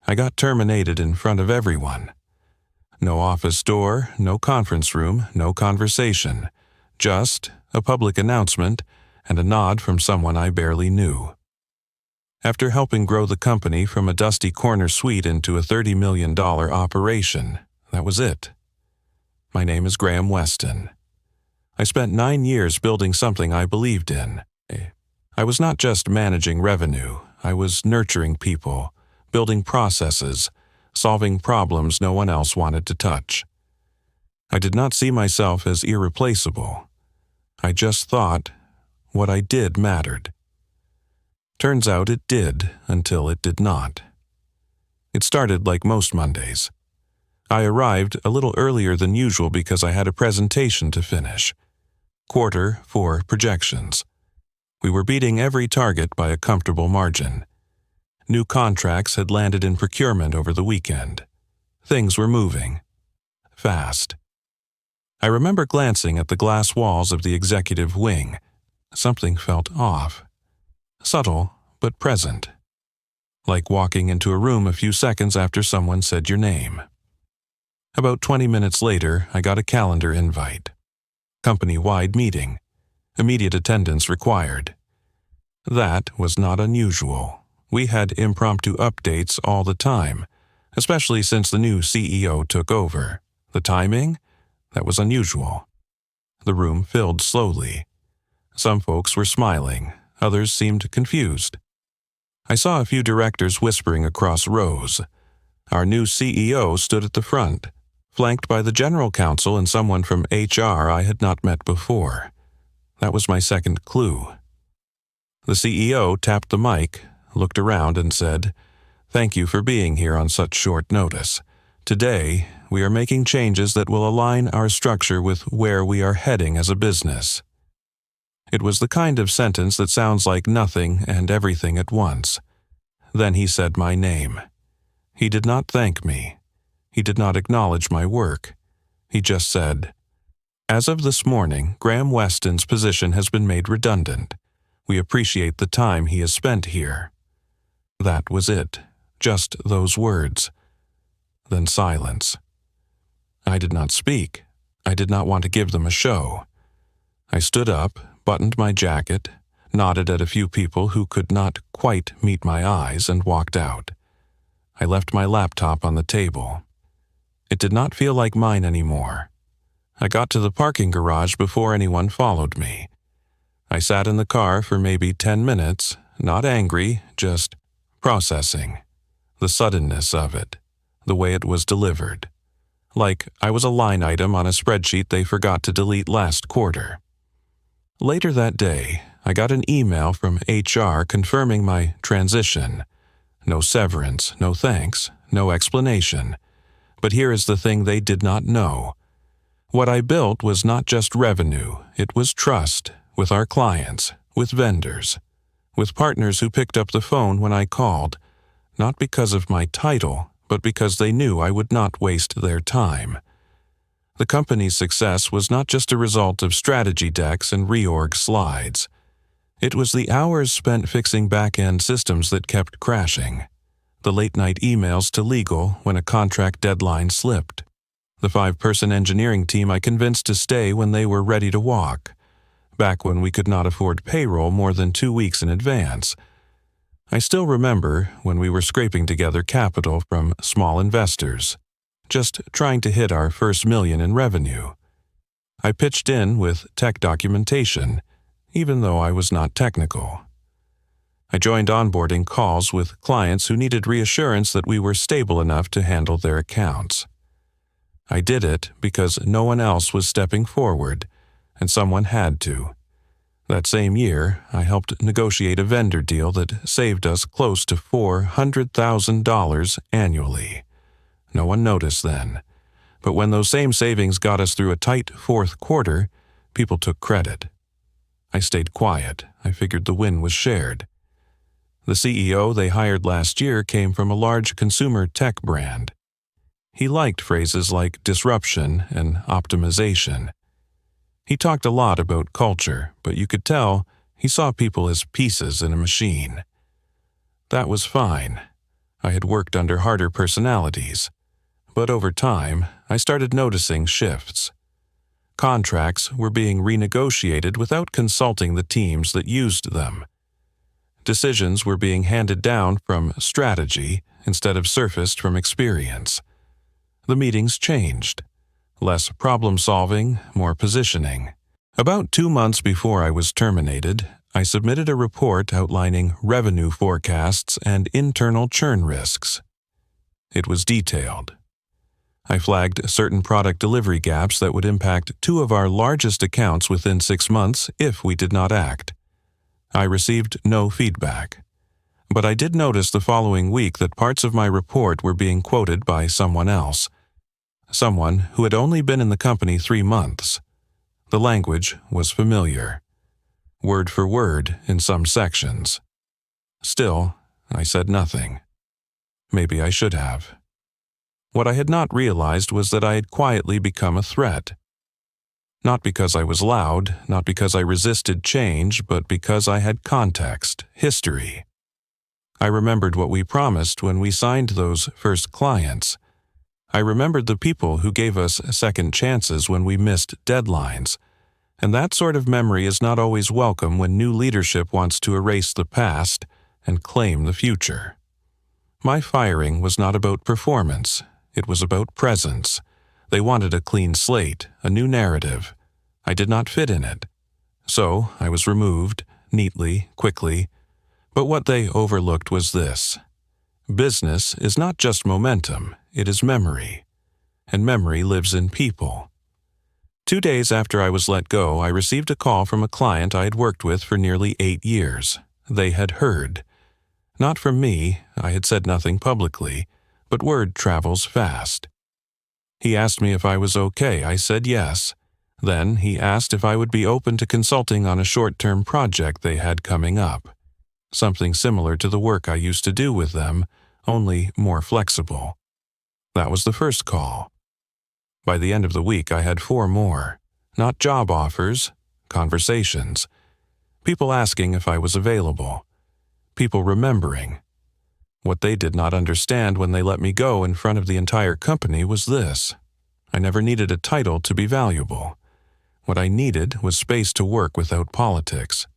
I got terminated in front of everyone. No office door, no conference room, no conversation. Just a public announcement and a nod from someone I barely knew. After helping grow the company from a dusty corner suite into a $30 million operation, that was it. My name is Graham Weston. I spent 9 years building something I believed in. I was not just managing revenue, I was nurturing people, building processes, solving problems no one else wanted to touch. I did not see myself as irreplaceable. I just thought what I did mattered. Turns out it did until it did not. It started like most Mondays. I arrived a little earlier than usual because I had a presentation to finish. Q4 projections. We were beating every target by a comfortable margin. New contracts had landed in procurement over the weekend. Things were moving. Fast. I remember glancing at the glass walls of the executive wing. Something felt off. Subtle, but present. Like walking into a room a few seconds after someone said your name. About 20 minutes later, I got a calendar invite. Company-wide meeting. Immediate attendance required. That was not unusual. We had impromptu updates all the time, especially since the new CEO took over. The timing? That was unusual. The room filled slowly. Some folks were smiling, others seemed confused. I saw a few directors whispering across rows. Our new CEO stood at the front, flanked by the general counsel and someone from HR I had not met before. That was my second clue. The CEO tapped the mic, looked around and said, "Thank you for being here on such short notice. Today, we are making changes that will align our structure with where we are heading as a business." It was the kind of sentence that sounds like nothing and everything at once. Then he said my name. He did not thank me. He did not acknowledge my work. He just said, "As of this morning, Graham Weston's position has been made redundant. We appreciate the time he has spent here." That was it. Just those words. Then silence. I did not speak. I did not want to give them a show. I stood up, buttoned my jacket, nodded at a few people who could not quite meet my eyes, and walked out. I left my laptop on the table. It did not feel like mine anymore. I got to the parking garage before anyone followed me. I sat in the car for maybe 10 minutes, not angry, just processing. The suddenness of it, the way it was delivered. Like I was a line item on a spreadsheet they forgot to delete last quarter. Later that day, I got an email from HR confirming my transition. No severance, no thanks, no explanation. But here is the thing they did not know. What I built was not just revenue, it was trust with our clients, with vendors, with partners who picked up the phone when I called, not because of my title, but because they knew I would not waste their time. The company's success was not just a result of strategy decks and reorg slides. It was the hours spent fixing back-end systems that kept crashing, the late-night emails to legal when a contract deadline slipped, the 5-person engineering team I convinced to stay when they were ready to walk, back when we could not afford payroll more than 2 weeks in advance. I still remember when we were scraping together capital from small investors, just trying to hit our first $1 million in revenue. I pitched in with tech documentation, even though I was not technical. I joined onboarding calls with clients who needed reassurance that we were stable enough to handle their accounts. I did it because no one else was stepping forward, and someone had to. That same year, I helped negotiate a vendor deal that saved us close to $400,000 annually. No one noticed then, but when those same savings got us through a tight fourth quarter, people took credit. I stayed quiet. I figured the win was shared. The CEO they hired last year came from a large consumer tech brand. He liked phrases like disruption and optimization. He talked a lot about culture, but you could tell he saw people as pieces in a machine. That was fine. I had worked under harder personalities. But over time, I started noticing shifts. Contracts were being renegotiated without consulting the teams that used them. Decisions were being handed down from strategy instead of surfaced from experience. The meetings changed. Less problem-solving, more positioning. About 2 months before I was terminated, I submitted a report outlining revenue forecasts and internal churn risks. It was detailed. I flagged certain product delivery gaps that would impact 2 of our largest accounts within 6 months if we did not act. I received no feedback. But I did notice the following week that parts of my report were being quoted by someone else. Someone who had only been in the company 3 months. The language was familiar. Word for word in some sections. Still, I said nothing. Maybe I should have. What I had not realized was that I had quietly become a threat. Not because I was loud, not because I resisted change, but because I had context, history. I remembered what we promised when we signed those first clients. I remembered the people who gave us second chances when we missed deadlines. And that sort of memory is not always welcome when new leadership wants to erase the past and claim the future. My firing was not about performance. It was about presence. They wanted a clean slate, a new narrative. I did not fit in it. So I was removed, neatly, quickly. But what they overlooked was this. Business is not just momentum, it is memory. And memory lives in people. 2 days after I was let go, I received a call from a client I had worked with for nearly 8 years. They had heard. Not from me, I had said nothing publicly, but word travels fast. He asked me if I was okay. I said yes. Then he asked if I would be open to consulting on a short-term project they had coming up. Something similar to the work I used to do with them, only more flexible. That was the first call. By the end of the week, I had 4 more. Not job offers, conversations. People asking if I was available. People remembering. What they did not understand when they let me go in front of the entire company was this. I never needed a title to be valuable. What I needed was space to work without politics,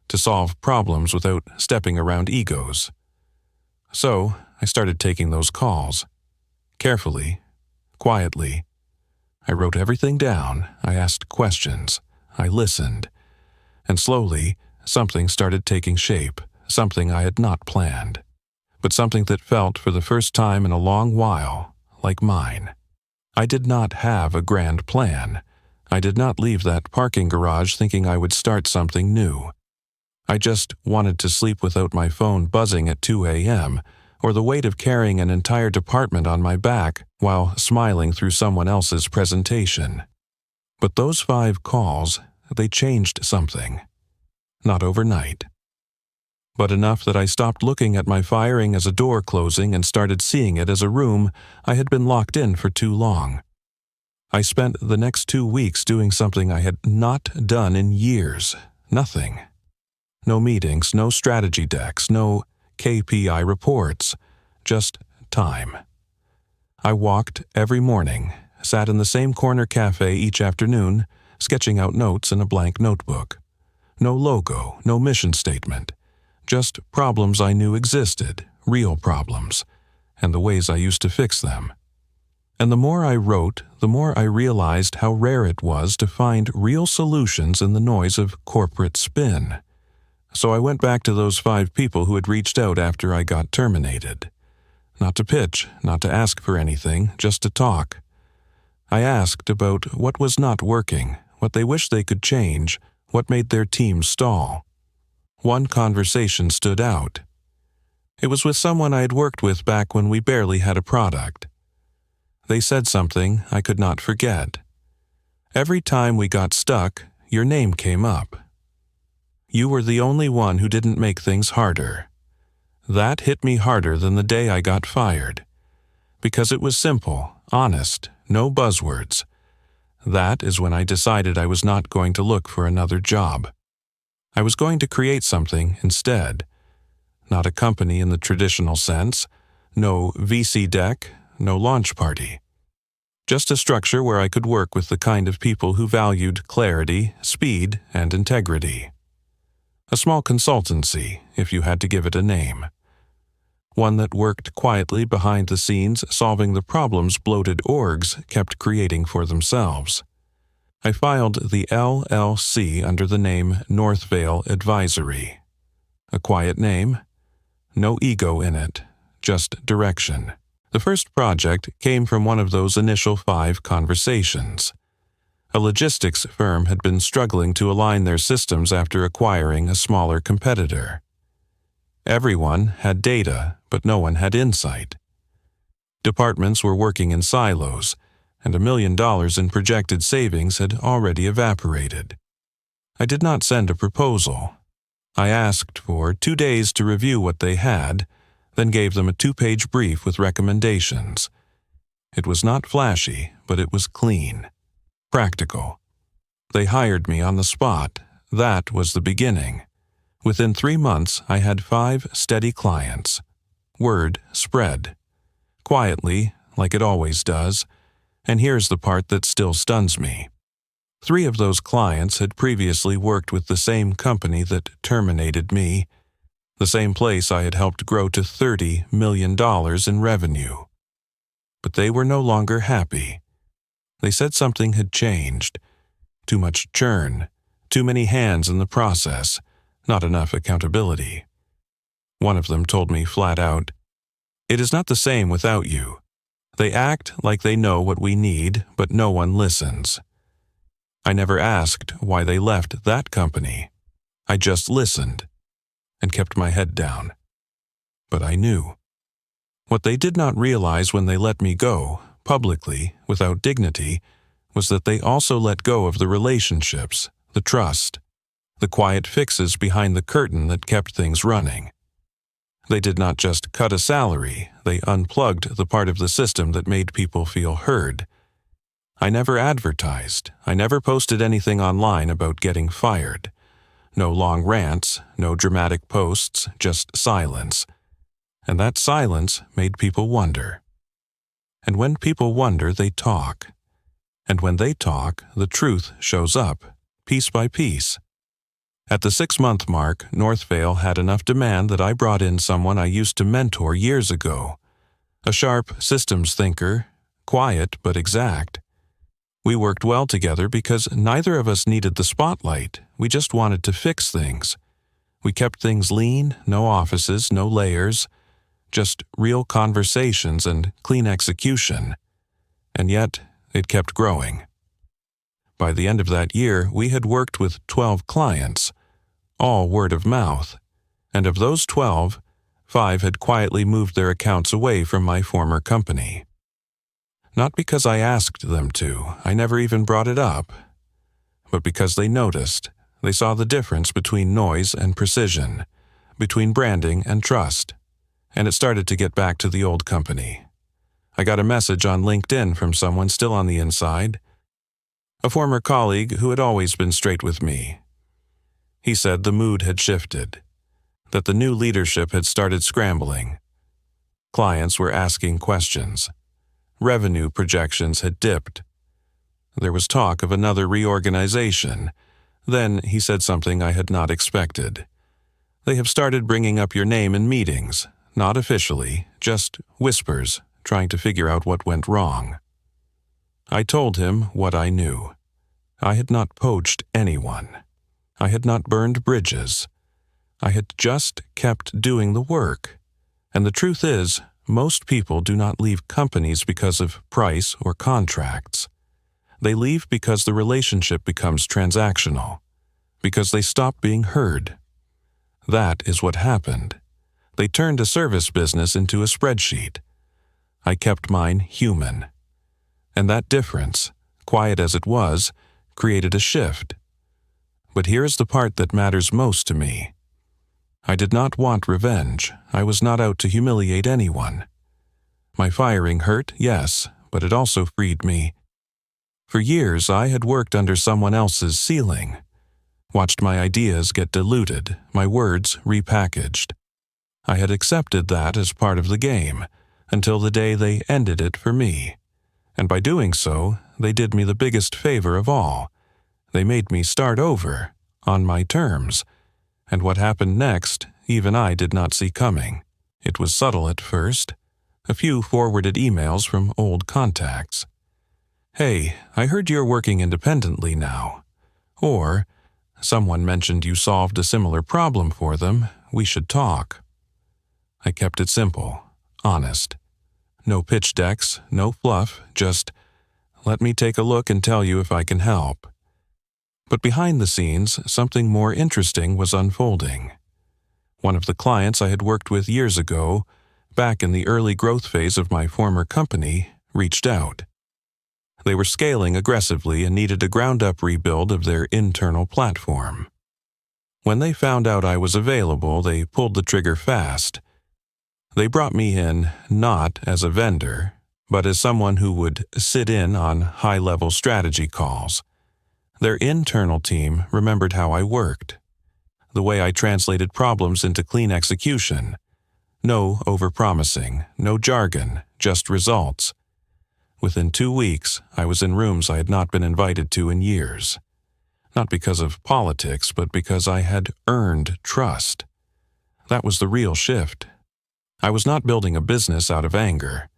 to solve problems without stepping around egos. So I started taking those calls. Carefully, quietly. I wrote everything down. I asked questions. I listened. And slowly, something started taking shape, something I had not planned. But something that felt for the first time in a long while like mine. I did not have a grand plan. I did not leave that parking garage thinking I would start something new. I just wanted to sleep without my phone buzzing at 2 a.m. or the weight of carrying an entire department on my back while smiling through someone else's presentation. But those 5 calls, they changed something. Not overnight. But enough that I stopped looking at my firing as a door closing and started seeing it as a room I had been locked in for too long. I spent the next 2 weeks doing something I had not done in years. Nothing. No meetings, no strategy decks, no KPI reports. Just time. I walked every morning, sat in the same corner cafe each afternoon, sketching out notes in a blank notebook. No logo, no mission statement. Just problems I knew existed, real problems, and the ways I used to fix them. And the more I wrote, the more I realized how rare it was to find real solutions in the noise of corporate spin. So I went back to those 5 people who had reached out after I got terminated. Not to pitch, not to ask for anything, just to talk. I asked about what was not working, what they wished they could change, what made their team stall. One conversation stood out. It was with someone I had worked with back when we barely had a product. They said something I could not forget. Every time we got stuck, your name came up. You were the only one who didn't make things harder. That hit me harder than the day I got fired. Because it was simple, honest, no buzzwords. That is when I decided I was not going to look for another job. I was going to create something instead. Not a company in the traditional sense, No VC deck, no launch party. Just a structure where I could work with the kind of people who valued clarity, speed, and integrity. A small consultancy, if you had to give it a name. One that worked quietly behind the scenes, solving the problems bloated orgs kept creating for themselves. I filed the LLC under the name Northvale Advisory. A quiet name, no ego in it, just direction. The first project came from one of those initial 5 conversations. A logistics firm had been struggling to align their systems after acquiring a smaller competitor. Everyone had data, but no one had insight. Departments were working in silos, and $1 million in projected savings had already evaporated. I did not send a proposal. I asked for 2 days to review what they had, then gave them a 2-page brief with recommendations. It was not flashy, but it was clean, practical. They hired me on the spot. That was the beginning. Within 3 months, I had 5 steady clients. Word spread. Quietly, like it always does. And here's the part that still stuns me. 3 of those clients had previously worked with the same company that terminated me, the same place I had helped grow to $30 million in revenue. But they were no longer happy. They said something had changed. Too much churn, too many hands in the process, not enough accountability. One of them told me flat out, "It is not the same without you. They act like they know what we need, but no one listens." I never asked why they left that company. I just listened and kept my head down. But I knew. What they did not realize when they let me go, publicly, without dignity, was that they also let go of the relationships, the trust, the quiet fixes behind the curtain that kept things running. They did not just cut a salary, they unplugged the part of the system that made people feel heard. I never advertised. I never posted anything online about getting fired. No long rants, no dramatic posts, just silence. And that silence made people wonder. And when people wonder, they talk. And when they talk, the truth shows up, piece by piece. At the 6-month mark, Northvale had enough demand that I brought in someone I used to mentor years ago. A sharp systems thinker, quiet but exact. We worked well together because neither of us needed the spotlight. We just wanted to fix things. We kept things lean, no offices, no layers, just real conversations and clean execution. And yet, it kept growing. By the end of that year, we had worked with 12 clients, all word of mouth, and of those 12, 5 had quietly moved their accounts away from my former company. Not because I asked them to, I never even brought it up, but because they noticed. They saw the difference between noise and precision, between branding and trust, and it started to get back to the old company. I got a message on LinkedIn from someone still on the inside, a former colleague who had always been straight with me. He said the mood had shifted, that the new leadership had started scrambling. Clients were asking questions. Revenue projections had dipped. There was talk of another reorganization. Then he said something I had not expected. They have started bringing up your name in meetings, not officially, just whispers, trying to figure out what went wrong. I told him what I knew. I had not poached anyone. I had not burned bridges. I had just kept doing the work. And the truth is, most people do not leave companies because of price or contracts. They leave because the relationship becomes transactional, because they stop being heard. That is what happened. They turned a service business into a spreadsheet. I kept mine human. And that difference, quiet as it was, created a shift. But here's the part that matters most to me. I did not want revenge. I was not out to humiliate anyone. My firing hurt, yes, but it also freed me. For years, I had worked under someone else's ceiling, watched my ideas get diluted, my words repackaged. I had accepted that as part of the game, until the day they ended it for me. And by doing so, they did me the biggest favor of all. They made me start over, on my terms. And what happened next, even I did not see coming. It was subtle at first. A few forwarded emails from old contacts. "Hey, I heard you're working independently now." Or, "Someone mentioned you solved a similar problem for them. We should talk." I kept it simple, honest. No pitch decks, no fluff, just, "Let me take a look and tell you if I can help." But behind the scenes, something more interesting was unfolding. One of the clients I had worked with years ago, back in the early growth phase of my former company, reached out. They were scaling aggressively and needed a ground-up rebuild of their internal platform. When they found out I was available, they pulled the trigger fast. They brought me in not as a vendor, but as someone who would sit in on high-level strategy calls. Their internal team remembered how I worked, the way I translated problems into clean execution. No overpromising, no jargon, just results. Within 2 weeks, I was in rooms I had not been invited to in years. Not because of politics, but because I had earned trust. That was the real shift. I was not building a business out of anger.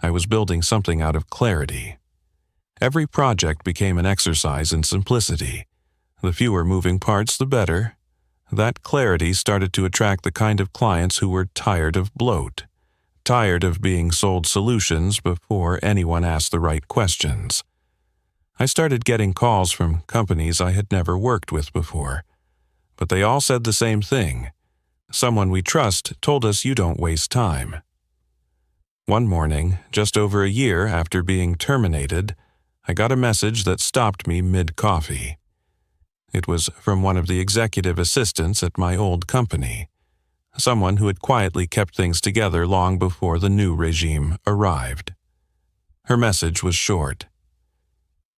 I was building something out of clarity. Every project became an exercise in simplicity. The fewer moving parts, the better. That clarity started to attract the kind of clients who were tired of bloat, tired of being sold solutions before anyone asked the right questions. I started getting calls from companies I had never worked with before, but they all said the same thing. Someone we trust told us you don't waste time. One morning, just over a year after being terminated, I got a message that stopped me mid-coffee. It was from one of the executive assistants at my old company, someone who had quietly kept things together long before the new regime arrived. Her message was short.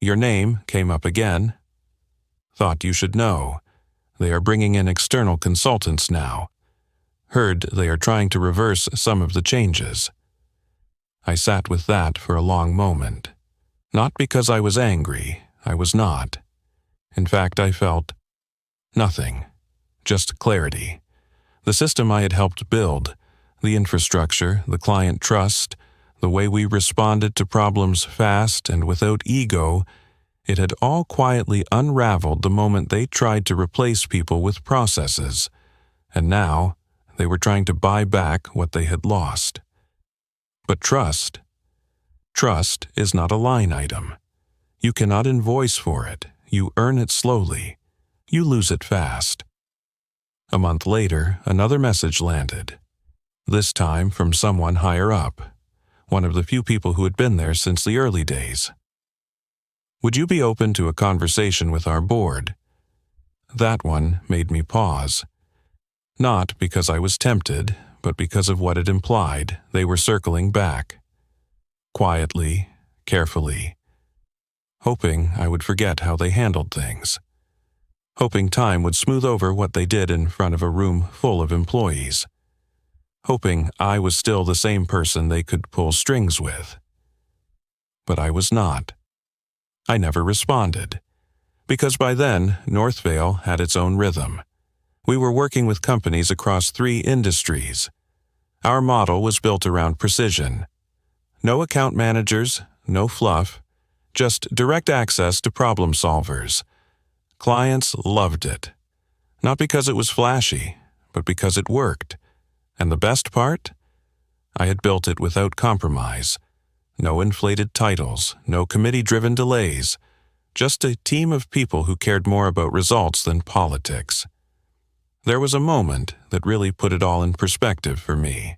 "Your name came up again. Thought you should know. They are bringing in external consultants now. Heard they are trying to reverse some of the changes." I sat with that for a long moment. Not because I was angry, I was not. In fact, I felt nothing, just clarity. The system I had helped build, the infrastructure, the client trust, the way we responded to problems fast and without ego, it had all quietly unraveled the moment they tried to replace people with processes, and now they were trying to buy back what they had lost. But trust is not a line item. You cannot invoice for it. You earn it slowly. You lose it fast. A month later, another message landed. This time from someone higher up, one of the few people who had been there since the early days. "Would you be open to a conversation with our board?" That one made me pause. Not because I was tempted, but because of what it implied. They were circling back. Quietly, carefully. Hoping I would forget how they handled things. Hoping time would smooth over what they did in front of a room full of employees. Hoping I was still the same person they could pull strings with. But I was not. I never responded. Because by then, Northvale had its own rhythm. We were working with companies across 3 industries. Our model was built around precision. No account managers, no fluff, just direct access to problem solvers. Clients loved it. Not because it was flashy, but because it worked. And the best part? I had built it without compromise. No inflated titles, no committee-driven delays. Just a team of people who cared more about results than politics. There was a moment that really put it all in perspective for me.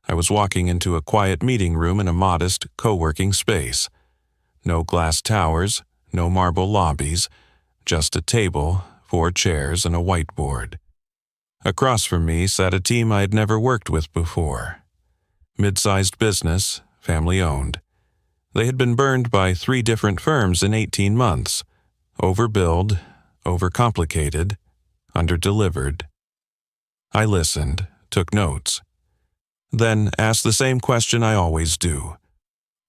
I was walking into a quiet meeting room in a modest, co-working space. No glass towers, no marble lobbies, just a table, 4 chairs, and a whiteboard. Across from me sat a team I had never worked with before. Mid-sized business, family-owned. They had been burned by 3 different firms in 18 months. Overbilled, overcomplicated, underdelivered. I listened, took notes. Then ask the same question I always do.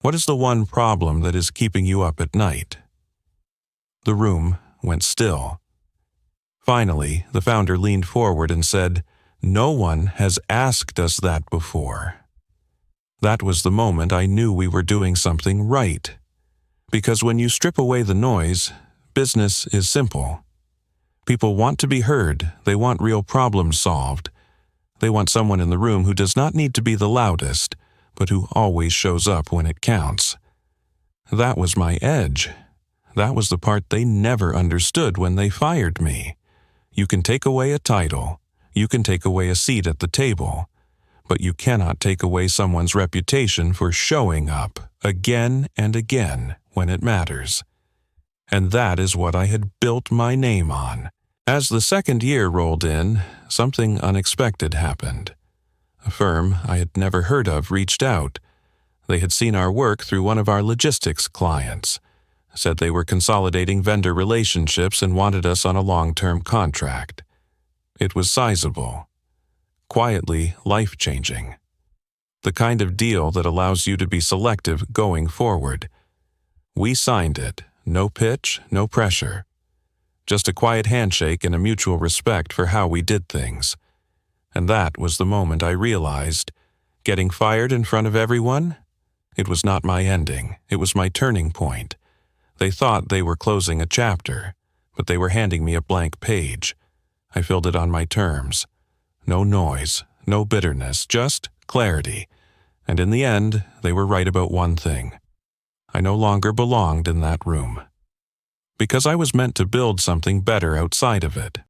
What is the one problem that is keeping you up at night? The room went still. Finally, the founder leaned forward and said, "No one has asked us that before." That was the moment I knew we were doing something right. Because when you strip away the noise, business is simple. People want to be heard. They want real problems solved. They want someone in the room who does not need to be the loudest, but who always shows up when it counts. That was my edge. That was the part they never understood when they fired me. You can take away a title. You can take away a seat at the table. But you cannot take away someone's reputation for showing up again and again when it matters. And that is what I had built my name on. As the second year rolled in, something unexpected happened. A firm I had never heard of reached out. They had seen our work through one of our logistics clients, said they were consolidating vendor relationships and wanted us on a long-term contract. It was sizable, quietly life-changing. The kind of deal that allows you to be selective going forward. We signed it, no pitch, no pressure. Just a quiet handshake and a mutual respect for how we did things. And that was the moment I realized, getting fired in front of everyone? It was not my ending, it was my turning point. They thought they were closing a chapter, but they were handing me a blank page. I filled it on my terms. No noise, no bitterness, just clarity. And in the end, they were right about one thing. I no longer belonged in that room. Because I was meant to build something better outside of it.